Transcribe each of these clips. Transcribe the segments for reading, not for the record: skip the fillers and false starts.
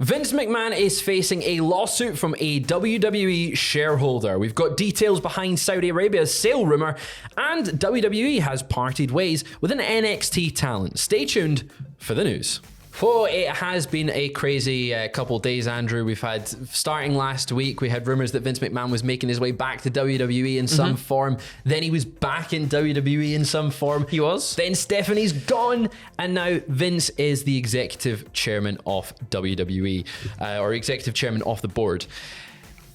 Vince McMahon is facing a lawsuit from a WWE shareholder. We've got details behind Saudi Arabia's sale rumour, and WWE has parted ways with an NXT talent. Stay tuned for the news. Oh, it has been a crazy couple of days, Andrew. We've had, starting last week, we had rumours that Vince McMahon was making his way back to WWE in some form. Then he was back in WWE in some form. He was. Then Stephanie's gone. And now Vince is the executive chairman of WWE, or executive chairman of the board.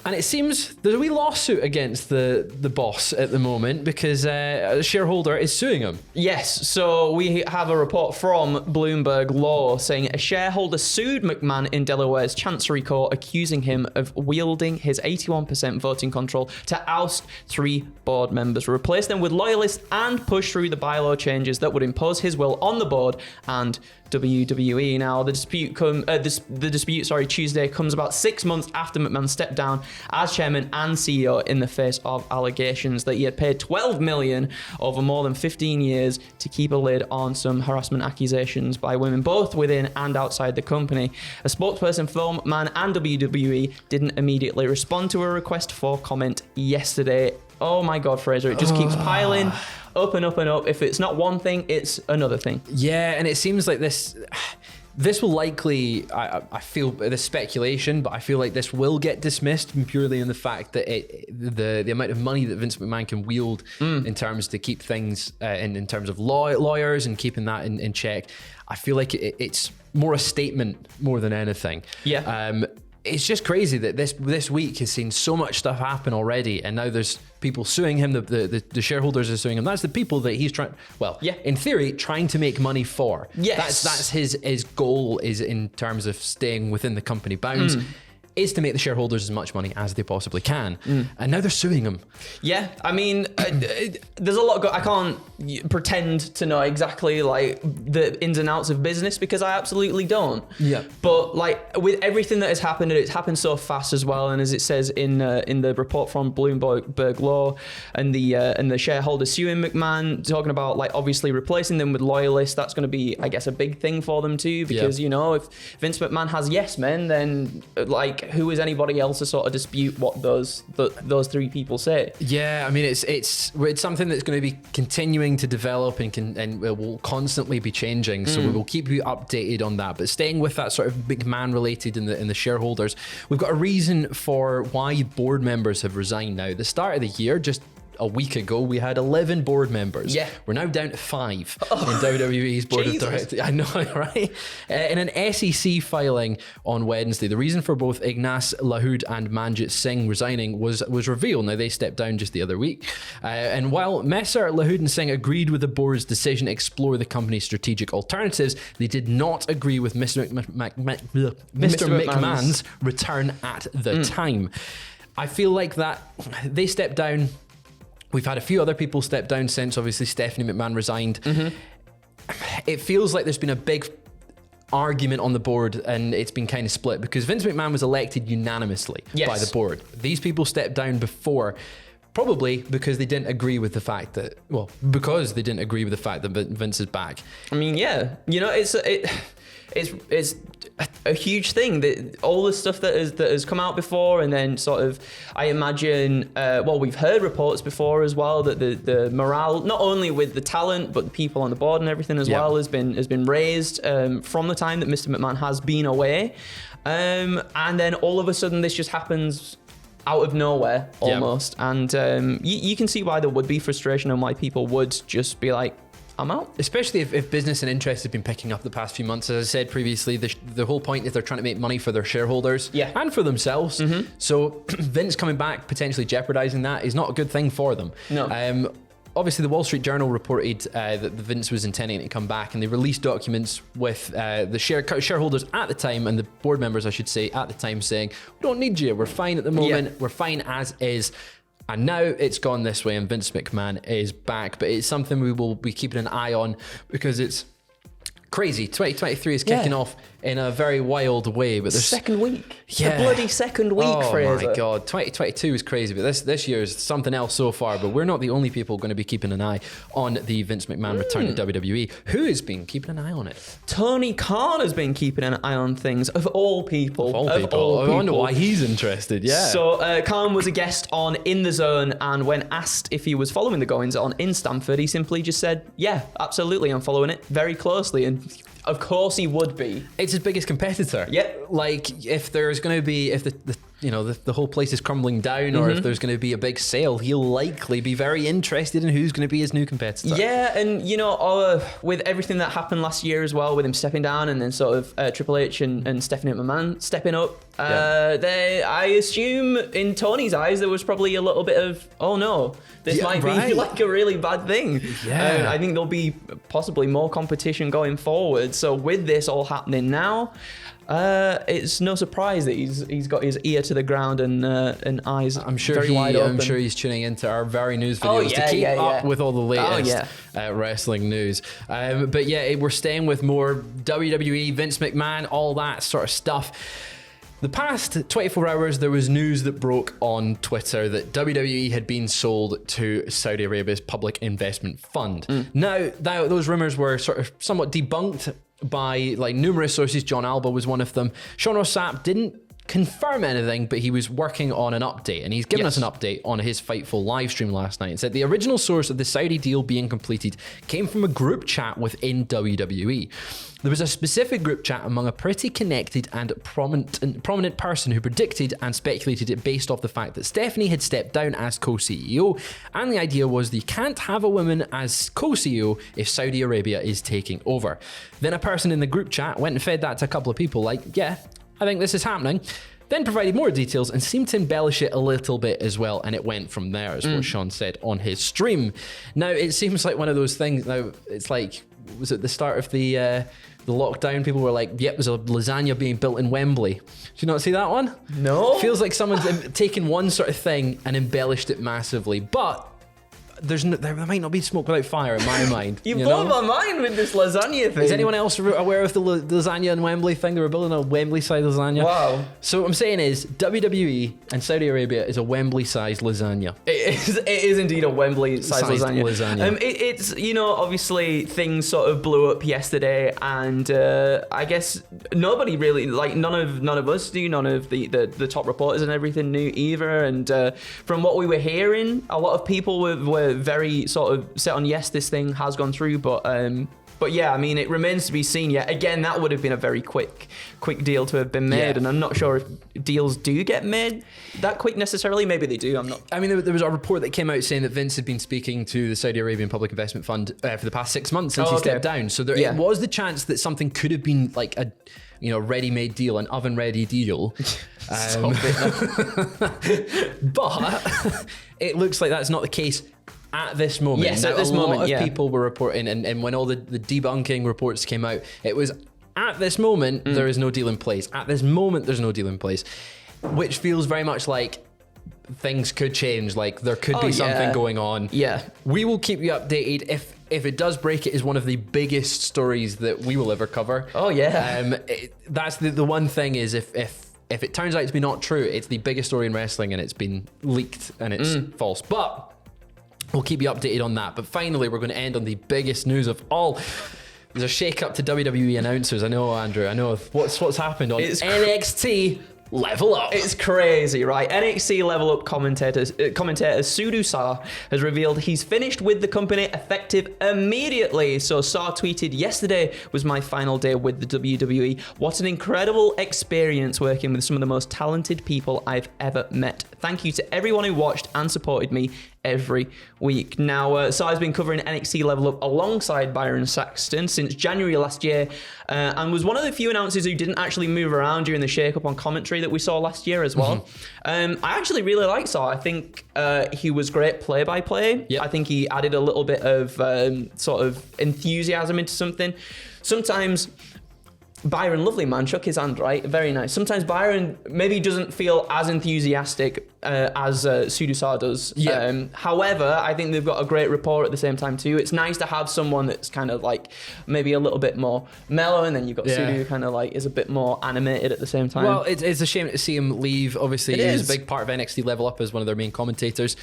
And it seems there's a wee lawsuit against the boss at the moment because a shareholder is suing him. Yes, so we have a report from Bloomberg Law saying a shareholder sued McMahon in Delaware's Chancery Court, accusing him of wielding his 81% voting control to oust 3 board members, replace them with loyalists, and push through the bylaw changes that would impose his will on the board and WWE. Now, the dispute Tuesday comes about 6 months after McMahon stepped down as chairman and CEO in the face of allegations that he had paid $12 million over more than 15 years to keep a lid on some harassment accusations by women, both within and outside the company. A spokesperson for McMahon and WWE didn't immediately respond to a request for comment yesterday. Oh my God, Fraser, it just keeps piling up and up and up. If it's not one thing, it's another thing. Yeah, and it seems like this will likely, I feel this speculation, but I feel like this will get dismissed purely in the fact that the amount of money that Vince McMahon can wield in terms to keep things in terms of lawyers and keeping that in check. I feel like it's more a statement more than anything. Yeah. It's just crazy that this week has seen so much stuff happen already, and now there's people suing him. The shareholders are suing him. That's the people that he's trying. Well, yeah, in theory, trying to make money for. Yes, that's his goal is in terms of staying within the company bounds. Is to make the shareholders as much money as they possibly can. And now they're suing him. Yeah, I mean, there's a lot I can't pretend to know exactly like the ins and outs of business because I absolutely don't. Yeah. But like with everything that has happened, and it's happened so fast as well, and as it says in the report from Bloomberg Law and the shareholder suing McMahon, talking about like obviously replacing them with loyalists, that's going to be, I guess, a big thing for them too, because you know, if Vince McMahon has yes men, then like who is anybody else to sort of dispute what those 3 people say? Yeah, I mean, it's something that's going to be continuing to develop and will constantly be changing. So we will keep you updated on that. But staying with that sort of McMahon related in the shareholders, we've got a reason for why board members have resigned now. At the start of the year, just a week ago, we had 11 board members. Yeah. We're now down to 5 in WWE's board of directors. I know, right? In an SEC filing on Wednesday, the reason for both Ignace Lahoud and Manjit Singh resigning was revealed. Now, they stepped down just the other week. And while Messer, Lahoud and Singh agreed with the board's decision to explore the company's strategic alternatives, they did not agree with Mr. McMahon's return at the time. I feel like that they stepped down. We've had a few other people step down since, obviously Stephanie McMahon resigned. It feels like there's been a big argument on the board and it's been kind of split because Vince McMahon was elected unanimously by the board. These people stepped down before, probably because they didn't agree with the fact that, because they didn't agree with the fact that Vince is back. I mean, yeah, you know, it's a huge thing that all the stuff that has come out before, and then sort of I imagine we've heard reports before as well that the morale not only with the talent but the people on the board and everything as well has been raised from the time that Mr. McMahon has been away, and then all of a sudden this just happens out of nowhere almost, and you can see why there would be frustration and why people would just be like, I'm out. Especially if business and interest have been picking up the past few months. As I said previously, the whole point is they're trying to make money for their shareholders and for themselves. So Vince coming back, potentially jeopardizing that, is not a good thing for them. No. Obviously, the Wall Street Journal reported that Vince was intending to come back, and they released documents with the shareholders at the time, and the board members, I should say, at the time, saying, we don't need you, we're fine at the moment, we're fine as is. And now it's gone this way and Vince McMahon is back. But it's something we will be keeping an eye on because it's Crazy. 2023 is kicking off in a very wild way, but there's second week. Yeah. The bloody second week, Fraser. Oh my God, 2022 is crazy, but this year is something else so far. But we're not the only people going to be keeping an eye on the Vince McMahon return to WWE. Who has been keeping an eye on it? Tony Khan has been keeping an eye on things, of all people. I wonder why he's interested. Yeah. So Khan was a guest on In the Zone, and when asked if he was following the goings on in Stamford, he simply just said, "Yeah, absolutely, I'm following it very closely." And of course he would be. It's his biggest competitor. Yep. Like, if there's going to be, if the whole place is crumbling down, or if there's going to be a big sale, he'll likely be very interested in who's going to be his new competitor. Yeah, and with everything that happened last year as well, with him stepping down and then sort of Triple H and Stephanie McMahon stepping up, I assume in Tony's eyes there was probably a little bit of, oh no, this might be like a really bad thing. Yeah. I think there'll be possibly more competition going forward. So with this all happening now, it's no surprise that he's got his ear to the ground and eyes very wide open. I'm sure he's tuning into our very news videos to keep up with all the latest wrestling news. But yeah, we're staying with more WWE, Vince McMahon, all that sort of stuff. The past 24 hours, there was news that broke on Twitter that WWE had been sold to Saudi Arabia's Public Investment Fund. Now, those rumors were sort of somewhat debunked by like numerous sources. John Alba was one of them. Sean Ross Sapp didn't confirm anything, but he was working on an update, and he's given us an update on his Fightful live stream last night and said the original source of the Saudi deal being completed came from a group chat within WWE. There was a specific group chat among a pretty connected and prominent person who predicted and speculated it based off the fact that Stephanie had stepped down as co-CEO, and the idea was that you can't have a woman as co-CEO if Saudi Arabia is taking over. Then a person in the group chat went and fed that to a couple of people like, yeah, I think this is happening. Then provided more details and seemed to embellish it a little bit as well, and it went from there, is what Sean said on his stream. Now, it seems like one of those things. Now, it's like, was it the start of the lockdown? People were like, yep, there's a lasagna being built in Wembley. Did you not see that one? No. Feels like someone's taken one sort of thing and embellished it massively, but there might not be smoke without fire in my mind. You blow my mind with this lasagna thing. Is anyone else aware of the lasagna in Wembley thing? They were building a Wembley-sized lasagna. Wow. So what I'm saying is WWE and Saudi Arabia is a Wembley-sized lasagna. It is indeed a Wembley-sized lasagna. It's, obviously things sort of blew up yesterday, and I guess nobody really, like none of us do, none of the top reporters and everything knew either. And from what we were hearing, a lot of people were very sort of set on, yes, this thing has gone through, but yeah, I mean, it remains to be seen. Yeah, again, that would have been a very quick deal to have been made, and I'm not sure if deals do get made that quick necessarily. Maybe they do. I'm not. I mean, there was a report that came out saying that Vince had been speaking to the Saudi Arabian Public Investment Fund for the past 6 months since he stepped down. So there was the chance that something could have been like a ready-made deal, an oven-ready deal. But it looks like that's not the case at this moment. Yes, now, at this moment, a lot of people were reporting, and when all the debunking reports came out, it was, at this moment, there is no deal in place. At this moment, there's no deal in place, which feels very much like things could change, like there could be something going on. Yeah. We will keep you updated. If it does break, it is one of the biggest stories that we will ever cover. Oh, yeah. That's the one thing is if it turns out to be not true, it's the biggest story in wrestling and it's been leaked and it's false. But we'll keep you updated on that. But finally, we're going to end on the biggest news of all. There's a shake up to WWE announcers. I know, Andrew. I know what's happened on NXT. Level Up. It's crazy, right? NXT Level Up commentator Sudu Sar has revealed he's finished with the company effective immediately. So Sar tweeted, "Yesterday was my final day with the WWE. What an incredible experience working with some of the most talented people I've ever met. Thank you to everyone who watched and supported me every week." Now, Sar's been covering NXT Level Up alongside Byron Saxton since January last year, and was one of the few announcers who didn't actually move around during the shake-up on commentary that we saw last year as well. I actually really like Sar. I think he was great play-by-play. Yep. I think he added a little bit of sort of enthusiasm into something. Sometimes Byron, lovely man, shook his hand, right? Very nice. Sometimes Byron maybe doesn't feel as enthusiastic as Sudusar does. Yeah. However, I think they've got a great rapport at the same time too. It's nice to have someone that's kind of like maybe a little bit more mellow, and then you've got Sudu who kind of like is a bit more animated at the same time. Well, it's a shame to see him leave. Obviously, It he's is. a big part of NXT Level Up as one of their main commentators.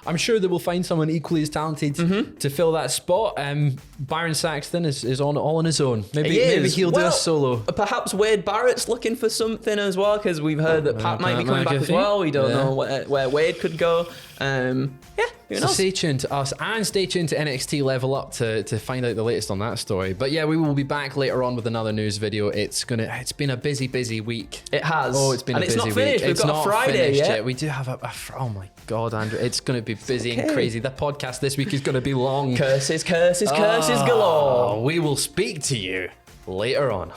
I'm sure they will find someone equally as talented to fill that spot. Byron Saxton is on all on his own. Maybe he'll do a solo. Perhaps Wade Barrett's looking for something as well, because we've heard that Pat might be coming back as well. We don't know where Wade could go. Who knows? So stay tuned to us and stay tuned to NXT Level Up to find out the latest on that story. But yeah, we will be back later on with another news video. It's been a busy week. It has. Oh, it's been and a busy it's not week. finished. We've It's got a not Friday finished yet. We do have oh my God, Andrew. It's going to be busy and crazy. The podcast this week is going to be long. Curses galore. We will speak to you later on.